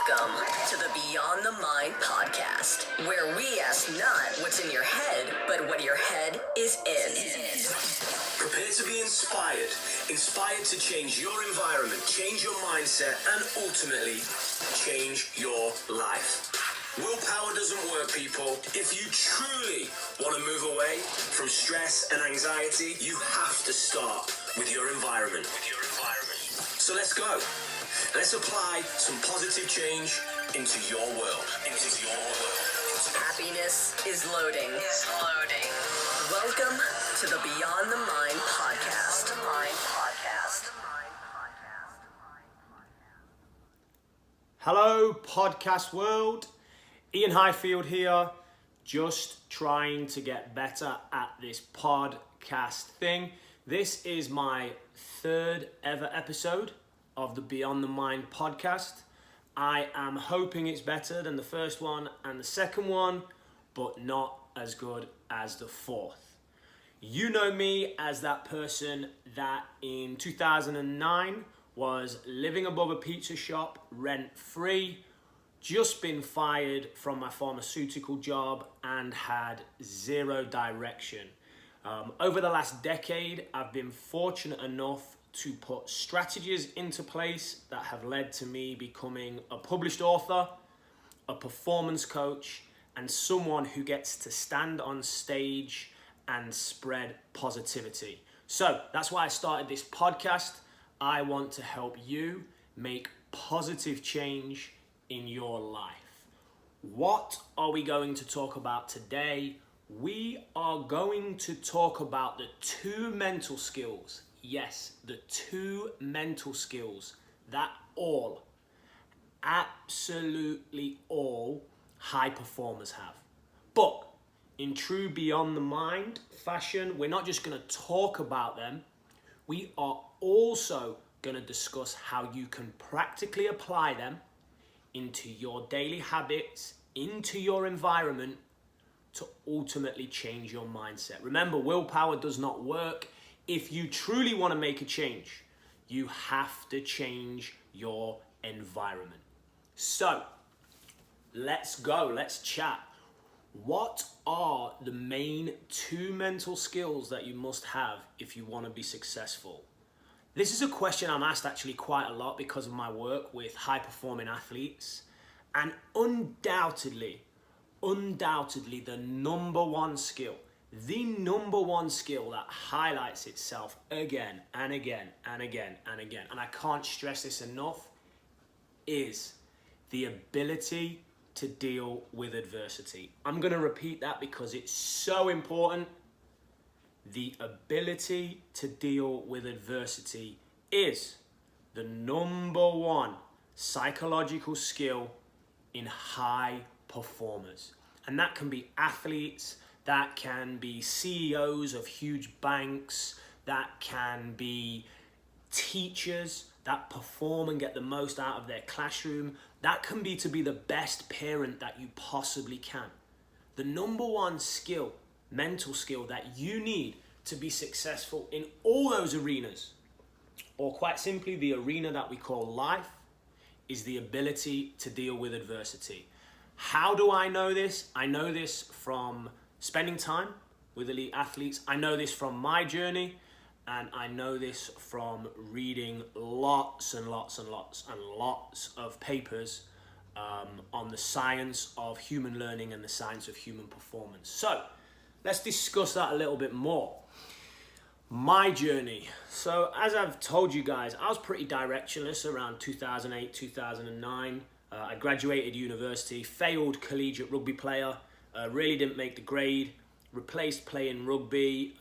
Welcome to the Beyond the Mind podcast, where we ask not what's in your head, but what your head is in. Prepare to be inspired to change your environment, change your mindset, and ultimately change your life. Willpower doesn't work, people. If you truly want to move away from stress and anxiety, you have to start with your environment. So let's go. Let's apply some positive change into your world. Happiness is loading. Welcome to the Beyond the Mind podcast. Hello, podcast world. Iain Highfield here, just trying to get better at this podcast thing. This is my third ever episode of the Beyond the Mind podcast. I am hoping it's better than the first one and the second one, but not as good as the fourth. You know me as that person that in 2009 was living above a pizza shop rent-free, just been fired from my pharmaceutical job and had zero direction. Over the last decade, I've been fortunate enough to put strategies into place that have led to me becoming a published author, a performance coach, and someone who gets to stand on stage and spread positivity. So that's why I started this podcast. I want to help you make positive change in your life. What are we going to talk about today? We are going to talk about the two mental skills. Yes, the two mental skills that absolutely all high performers have. But in true Beyond the Mind fashion, we're not just going to talk about them. We are also going to discuss how you can practically apply them into your daily habits, into your environment, to ultimately change your mindset. Remember, willpower does not work. If you truly want to make a change, you have to change your environment. So, let's go, let's chat. What are the main two mental skills that you must have if you want to be successful? This is a question I'm asked actually quite a lot because of my work with high-performing athletes. And undoubtedly, the number one skill that highlights itself again and again, and I can't stress this enough, is the ability to deal with adversity. I'm going to repeat that because it's so important. The ability to deal with adversity is the number one psychological skill in high performers. And that can be athletes, that can be CEOs of huge banks, that can be teachers that perform and get the most out of their classroom. That can be to be the best parent that you possibly can. The number one skill, mental skill that you need to be successful in all those arenas, or quite simply the arena that we call life, is the ability to deal with adversity. How do I know this? I know this from spending time with elite athletes. I know this from my journey, and I know this from reading lots of papers on the science of human learning and the science of human performance. So let's discuss that a little bit more. My journey. So as I've told you guys, I was pretty directionless around 2008, 2009. I graduated university, failed collegiate rugby player, really didn't make the grade, replaced playing rugby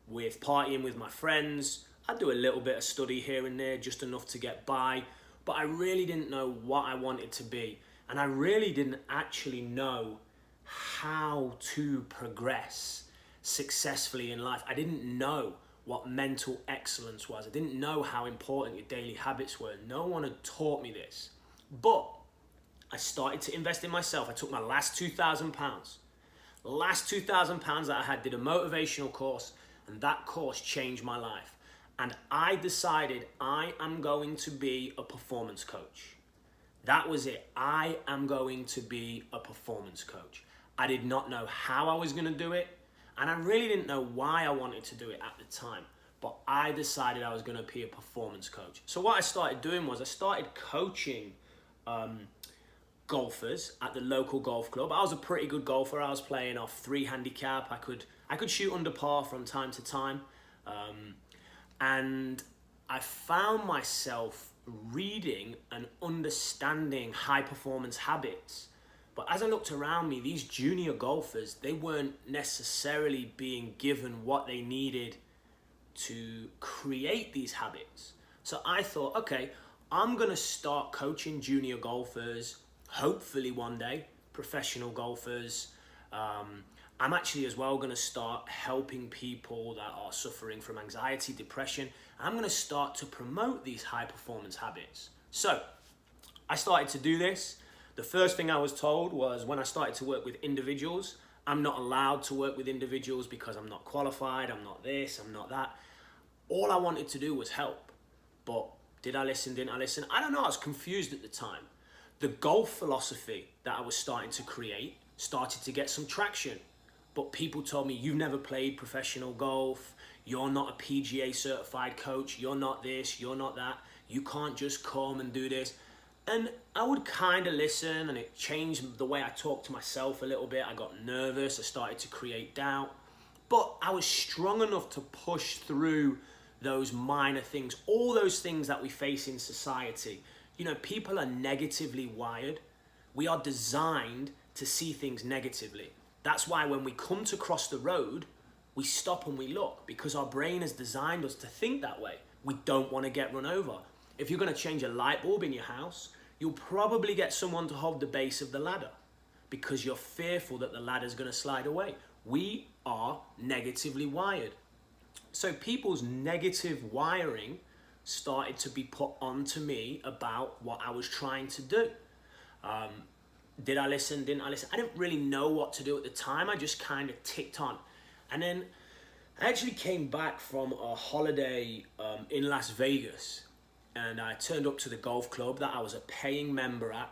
with partying with my friends. I'd do a little bit of study here and there, just enough to get by, but I really didn't know what I wanted to be. And I really didn't actually know how to progress successfully in life. I didn't know what mental excellence was. I didn't know how important your daily habits were. No one had taught me this. But I started to invest in myself. I took my last £2,000. that I had, did a motivational course, and that course changed my life. And I decided I am going to be a performance coach. That was it. I am going to be a performance coach. I did not know how I was going to do it, and I really didn't know why I wanted to do it at the time, but I decided I was going to be a performance coach. So what I started doing was I started coaching golfers at the local golf club. I was a pretty good golfer. I was playing off 3 handicap. I could shoot under par from time to time, and I found myself reading and understanding high performance habits. But as I looked around me, these junior golfers, they weren't necessarily being given what they needed to create these habits. So I thought, okay, I'm gonna start coaching junior golfers, hopefully one day, professional golfers. I'm actually as well gonna start helping people that are suffering from anxiety, depression. I'm gonna start to promote these high performance habits. So I started to do this. The first thing I was told was when I started to work with individuals, I'm not allowed to work with individuals because I'm not qualified, I'm not this, I'm not that. All I wanted to do was help. But did I listen, didn't I listen? I don't know, I was confused at the time. The golf philosophy that I was starting to create started to get some traction. But people told me, you've never played professional golf, you're not a PGA certified coach, you're not this, you're not that, you can't just come and do this. And I would kind of listen, and it changed the way I talked to myself a little bit. I got nervous, I started to create doubt. But I was strong enough to push through those minor things, all those things that we face in society. You know, people are negatively wired. We are designed to see things negatively. That's why when we come to cross the road, we stop and we look, because our brain has designed us to think that way. We don't want to get run over. If you're going to change a light bulb in your house, you'll probably get someone to hold the base of the ladder because you're fearful that the ladder's going to slide away. We are negatively wired. So people's negative wiring started to be put onto me about what I was trying to do. Did I listen? Didn't I listen? I didn't really know what to do at the time. I just kind of ticked on. And then I actually came back from a holiday in Las Vegas. And I turned up to the golf club that I was a paying member at.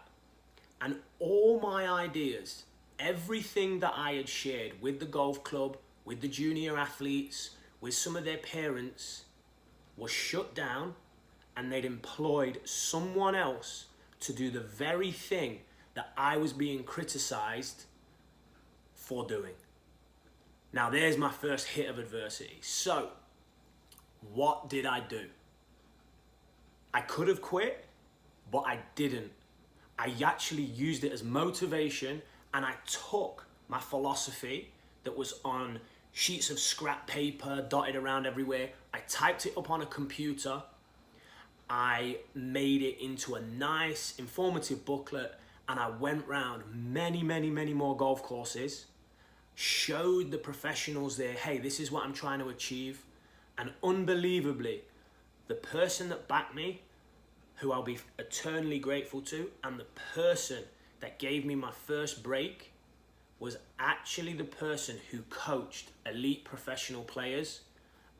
And all my ideas, everything that I had shared with the golf club, with the junior athletes, with some of their parents, was shut down, and they'd employed someone else to do the very thing that I was being criticized for doing. Now there's my first hit of adversity. So, what did I do? I could have quit, but I didn't. I actually used it as motivation, and I took my philosophy that was on sheets of scrap paper dotted around everywhere. I typed it up on a computer. I made it into a nice, informative booklet, and I went round many more golf courses, showed the professionals there, hey, this is what I'm trying to achieve. And unbelievably, the person that backed me, who I'll be eternally grateful to, and the person that gave me my first break was actually the person who coached elite professional players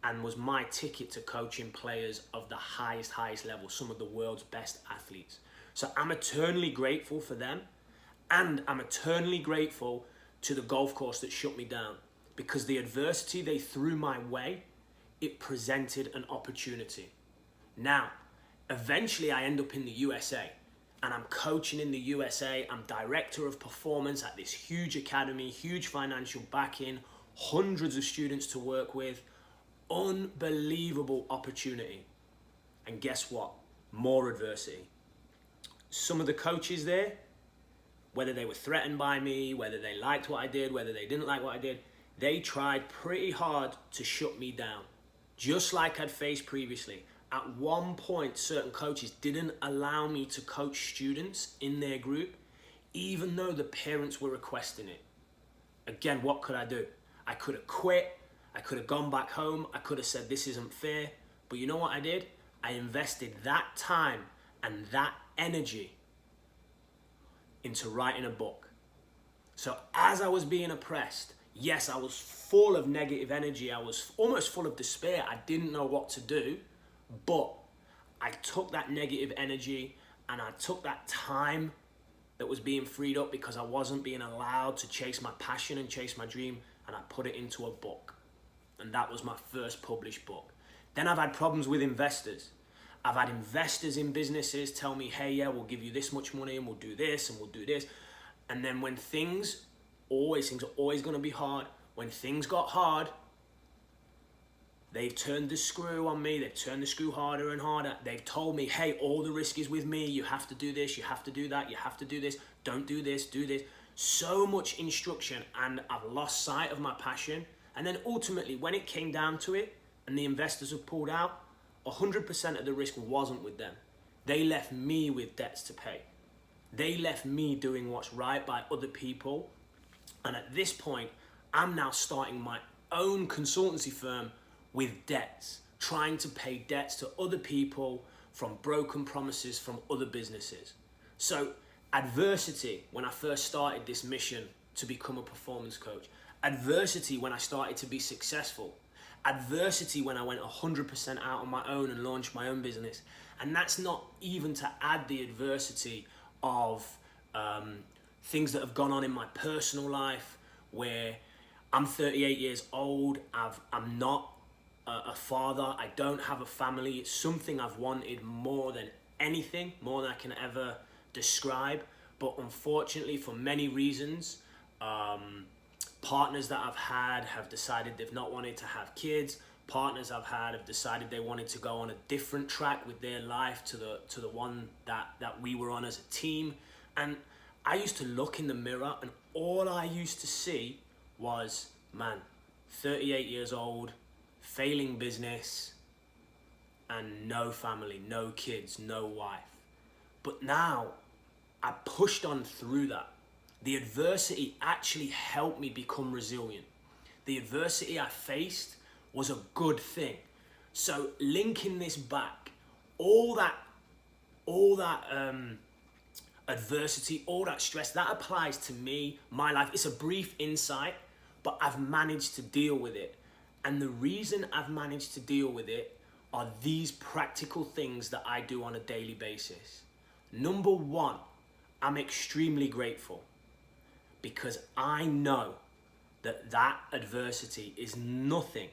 and was my ticket to coaching players of the highest level, some of the world's best athletes. So I'm eternally grateful for them, and I'm eternally grateful to the golf course that shut me down, because the adversity they threw my way, it presented an opportunity. Now, eventually I end up in the USA, and I'm coaching in the USA. I'm director of performance at this huge academy, huge financial backing, hundreds of students to work with, unbelievable opportunity. And guess what? More adversity. Some of the coaches there, whether they were threatened by me, whether they liked what I did, whether they didn't like what I did, they tried pretty hard to shut me down, just like I'd faced previously. At one point, certain coaches didn't allow me to coach students in their group, even though the parents were requesting it. Again, what could I do? I could have quit. I could have gone back home. I could have said, this isn't fair. But you know what I did? I invested that time and that energy into writing a book. So as I was being oppressed, yes, I was full of negative energy. I was almost full of despair. I didn't know what to do. But I took that negative energy and I took that time that was being freed up because I wasn't being allowed to chase my passion and chase my dream, and I put it into a book. And that was my first published book. Then I've had problems with investors. I've had investors in businesses tell me, hey, yeah, we'll give you this much money and we'll do this and we'll do this. And then when things are always going to be hard. When things got hard, they've turned the screw on me. They've turned the screw harder and harder. They've told me, hey, all the risk is with me. You have to do this. You have to do that. You have to do this. Don't do this. Do this. So much instruction, and I've lost sight of my passion. And then ultimately, when it came down to it and the investors have pulled out, 100% of the risk wasn't with them. They left me with debts to pay. They left me doing what's right by other people. And at this point, I'm now starting my own consultancy firm with debts, trying to pay debts to other people from broken promises from other businesses. So adversity, when I first started this mission to become a performance coach, adversity when I started to be successful, adversity when I went 100% out on my own and launched my own business. And that's not even to add the adversity of things that have gone on in my personal life, where I'm 38 years old, I'm not a father, I don't have a family. It's something I've wanted more than anything, more than I can ever describe. But unfortunately, for many reasons, partners that I've had have decided they've not wanted to have kids. Partners I've had have decided they wanted to go on a different track with their life to the one that we were on as a team. And I used to look in the mirror, and all I used to see was, man, 38 years old, failing business, and no family, no kids, no wife. But now I pushed on through that. The adversity actually helped me become resilient. The adversity I faced was a good thing. So linking this back, all that adversity, all that stress, that applies to me, my life. It's a brief insight, but I've managed to deal with it. And the reason I've managed to deal with it are these practical things that I do on a daily basis. Number one, I'm extremely grateful, because I know that adversity is nothing.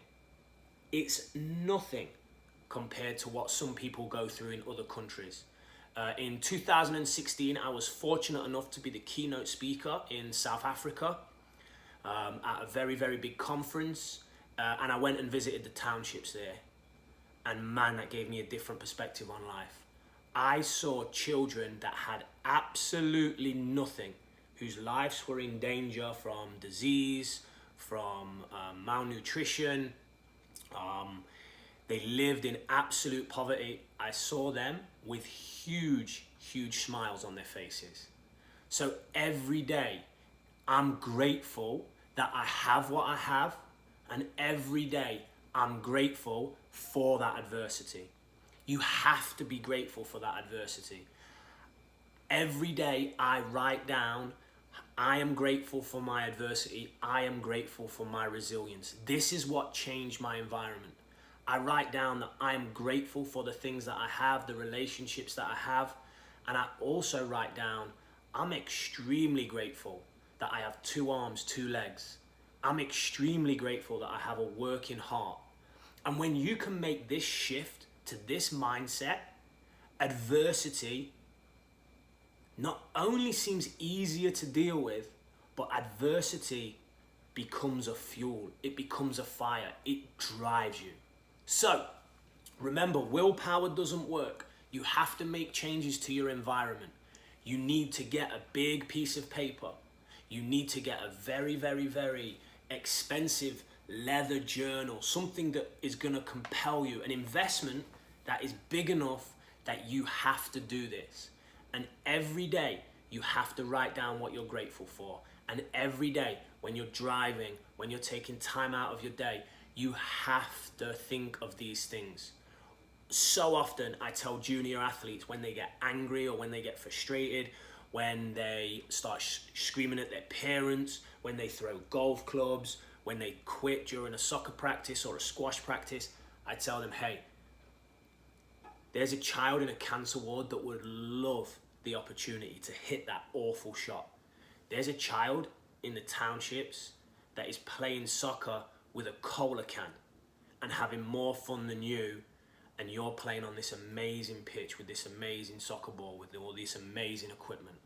It's nothing compared to what some people go through in other countries. In 2016, I was fortunate enough to be the keynote speaker in South Africa at a very, very big conference. And I went and visited the townships there. And man, that gave me a different perspective on life. I saw children that had absolutely nothing, whose lives were in danger from disease, from malnutrition. They lived in absolute poverty. I saw them with huge, huge smiles on their faces. So every day, I'm grateful that I have what I have, and every day, I'm grateful for that adversity. You have to be grateful for that adversity. Every day, I write down, I am grateful for my adversity. I am grateful for my resilience. This is what changed my environment. I write down that I am grateful for the things that I have, the relationships that I have. And I also write down, I'm extremely grateful that I have 2 arms, 2 legs. I'm extremely grateful that I have a working heart. And when you can make this shift to this mindset, adversity not only seems easier to deal with, but adversity becomes a fuel. It becomes a fire. It drives you. So remember, willpower doesn't work. You have to make changes to your environment. You need to get a big piece of paper. You need to get a very, very, very expensive leather journal, something that is going to compel you, an investment that is big enough that you have to do this. And every day you have to write down what you're grateful for. And every day when you're driving, when you're taking time out of your day, you have to think of these things. So often I tell junior athletes, when they get angry or when they get frustrated, when they start screaming at their parents, when they throw golf clubs, when they quit during a soccer practice or a squash practice, I tell them, hey, There's a child in a cancer ward that would love the opportunity to hit that awful shot. There's a child in the townships that is playing soccer with a cola can and having more fun than you, and you're playing on this amazing pitch with this amazing soccer ball with all this amazing equipment.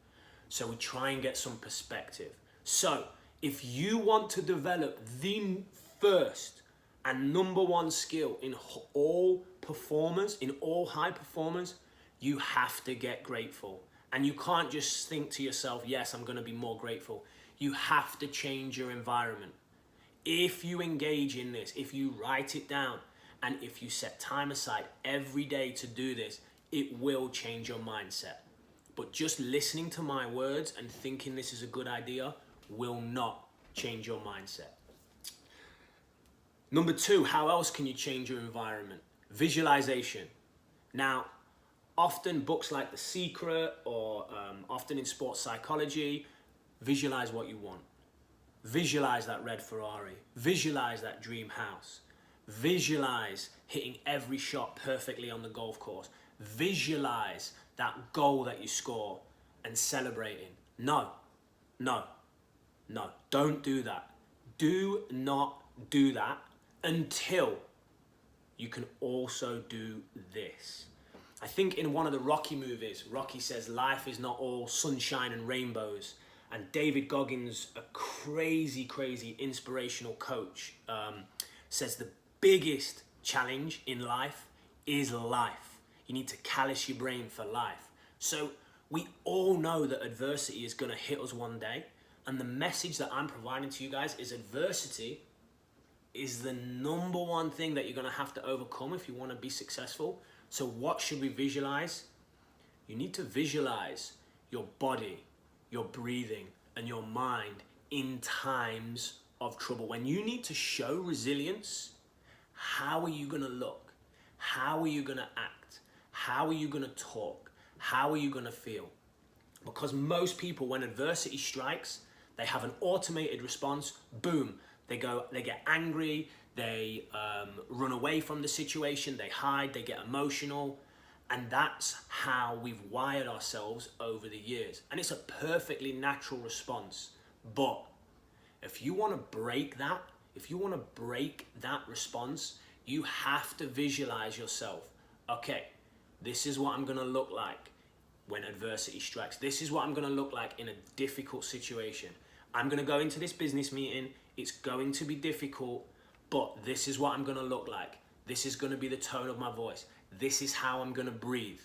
So we try and get some perspective. So if you want to develop the first and number one skill in all performers, in all high performers, you have to get grateful. And you can't just think to yourself, yes, I'm going to be more grateful. You have to change your environment. If you engage in this, if you write it down, and if you set time aside every day to do this, it will change your mindset. But just listening to my words and thinking this is a good idea will not change your mindset. Number 2, how else can you change your environment? Visualization. Now, often books like The Secret or often in sports psychology, visualize what you want. Visualize that red Ferrari. Visualize that dream house. Visualize hitting every shot perfectly on the golf course. Visualize that goal that you score and celebrating. No, don't do that. Do not do that until you can also do this. I think in one of the Rocky movies, Rocky says life is not all sunshine and rainbows. And David Goggins, a crazy inspirational coach, says the biggest challenge in life is life. You need to callous your brain for life. So we all know that adversity is going to hit us one day. And the message that I'm providing to you guys is adversity is the number one thing that you're going to have to overcome if you want to be successful. So what should we visualize? You need to visualize your body, your breathing, and your mind in times of trouble. When you need to show resilience, how are you going to look? How are you going to act? How are you going to talk? How are you going to feel? Because most people, when adversity strikes, they have an automated response. Boom. They get angry. They run away from the situation. They hide. They get emotional. And that's how we've wired ourselves over the years. And it's a perfectly natural response. But if you want to break that, response, you have to visualize yourself. Okay, this is what I'm going to look like when adversity strikes. This is what I'm going to look like in a difficult situation. I'm going to go into this business meeting. It's going to be difficult, but this is what I'm going to look like. This is going to be the tone of my voice. This is how I'm going to breathe.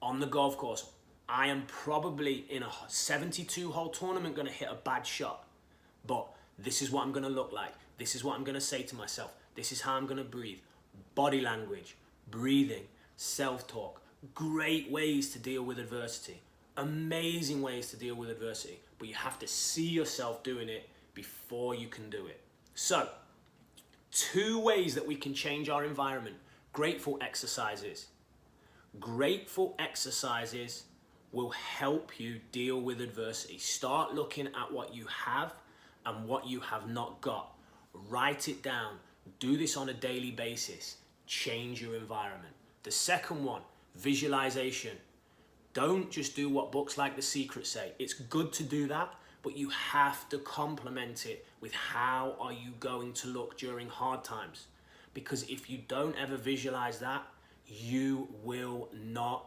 On the golf course, I am probably in a 72-hole tournament going to hit a bad shot, but this is what I'm going to look like. This is what I'm going to say to myself. This is how I'm going to breathe. Body language, breathing, self-talk. Great ways to deal with adversity. Amazing ways to deal with adversity. But you have to see yourself doing it before you can do it. So, 2 ways that we can change our environment. Grateful exercises. Grateful exercises will help you deal with adversity. Start looking at what you have and what you have not got. Write it down. Do this on a daily basis. Change your environment. The second one, visualization. Don't just do what books like The Secret say. It's good to do that, but you have to complement it with how are you going to look during hard times. Because if you don't ever visualize that, you will not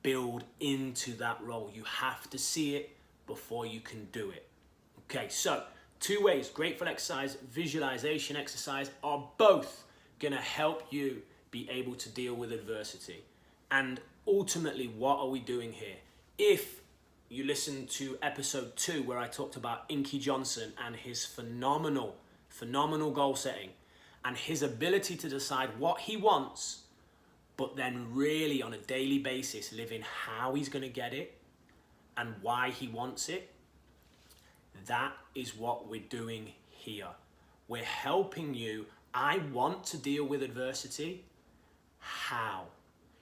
build into that role. You have to see it before you can do it. Okay, so 2 ways, grateful exercise, visualization exercise, are both gonna help you be able to deal with adversity. And ultimately, what are we doing here? If you listen to episode 2, where I talked about Inky Johnson and his phenomenal goal setting and his ability to decide what he wants, but then really on a daily basis living how he's going to get it and why he wants it, that is what we're doing here. We're helping you. I want to deal with adversity. How?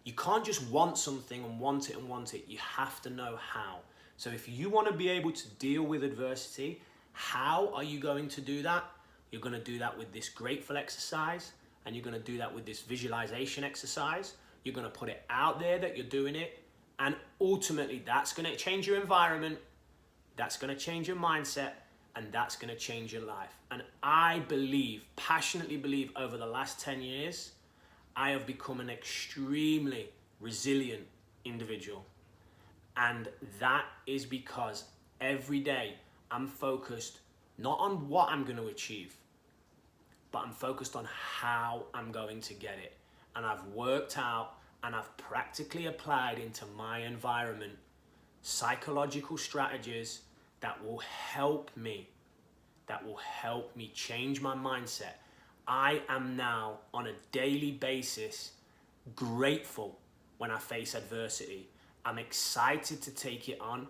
You can't just want something and want it and want it. You have to know how. So if you want to be able to deal with adversity, how are you going to do that? You're going to do that with this grateful exercise, and you're going to do that with this visualization exercise. You're you're going to put it out there that you're doing it, and ultimately that's going to change your environment, that's going to change your mindset, and that's going to change your life. And I passionately believe over the last 10 years, I have become an extremely resilient individual. And that is because every day I'm focused not on what I'm going to achieve, but I'm focused on how I'm going to get it. And I've worked out and I've practically applied into my environment psychological strategies that will help me change my mindset. I am now on a daily basis grateful when I face adversity. I'm excited to take it on,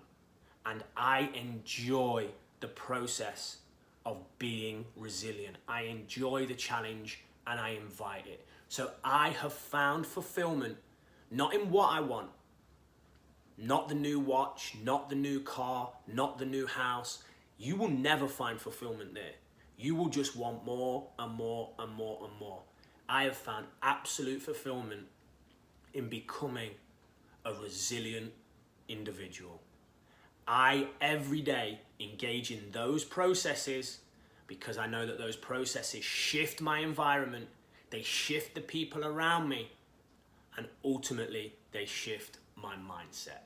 and I enjoy the process of being resilient. I enjoy the challenge and I invite it. So I have found fulfillment not in what I want, not the new watch, not the new car, not the new house. You will never find fulfillment there. You will just want more and more and more and more. I have found absolute fulfillment in becoming a resilient individual. I every day engage in those processes because I know that those processes shift my environment, they shift the people around me, and ultimately they shift my mindset.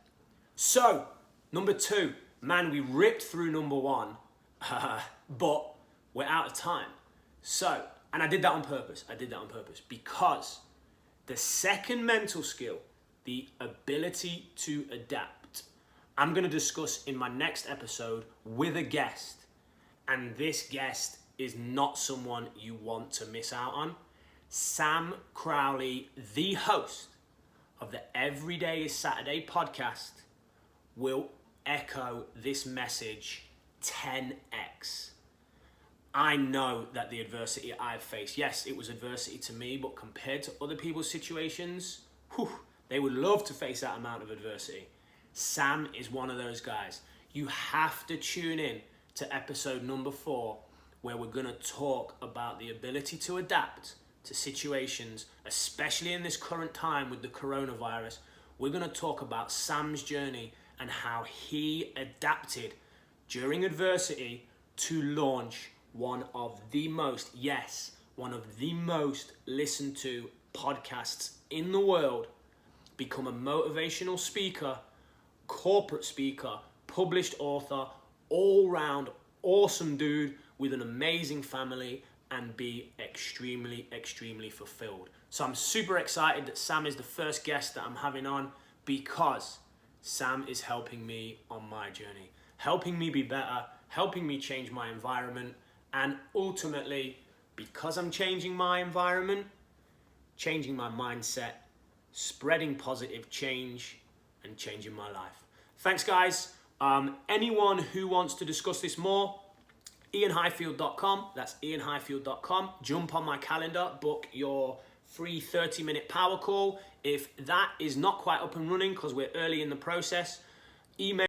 So, number 2, man, we ripped through number 1, but we're out of time. So, and I did that on purpose. Because the second mental skill, the ability to adapt, I'm going to discuss in my next episode with a guest. And this guest is not someone you want to miss out on. Sam Crowley, the host of the Everyday is Saturday podcast, will echo this message 10x. I know that the adversity I've faced, yes, it was adversity to me, but compared to other people's situations, they would love to face that amount of adversity. Sam is one of those guys. You have to tune in to episode number 4, where we're going to talk about the ability to adapt to situations, especially in this current time with the coronavirus. We're going to talk about Sam's journey and how he adapted during adversity to launch one of the most listened to podcasts in the world, become a motivational speaker, corporate speaker, published author, all-round awesome dude with an amazing family, and be extremely, extremely fulfilled. So I'm super excited that Sam is the first guest that I'm having on, because Sam is helping me on my journey, helping me be better, helping me change my environment, and ultimately, because I'm changing my environment, changing my mindset, spreading positive change, and changing my life. Thanks, guys. Anyone who wants to discuss this more, IainHighfield.com. That's IainHighfield.com. Jump on my calendar, book your free 30-minute power call. If that is not quite up and running because we're early in the process, email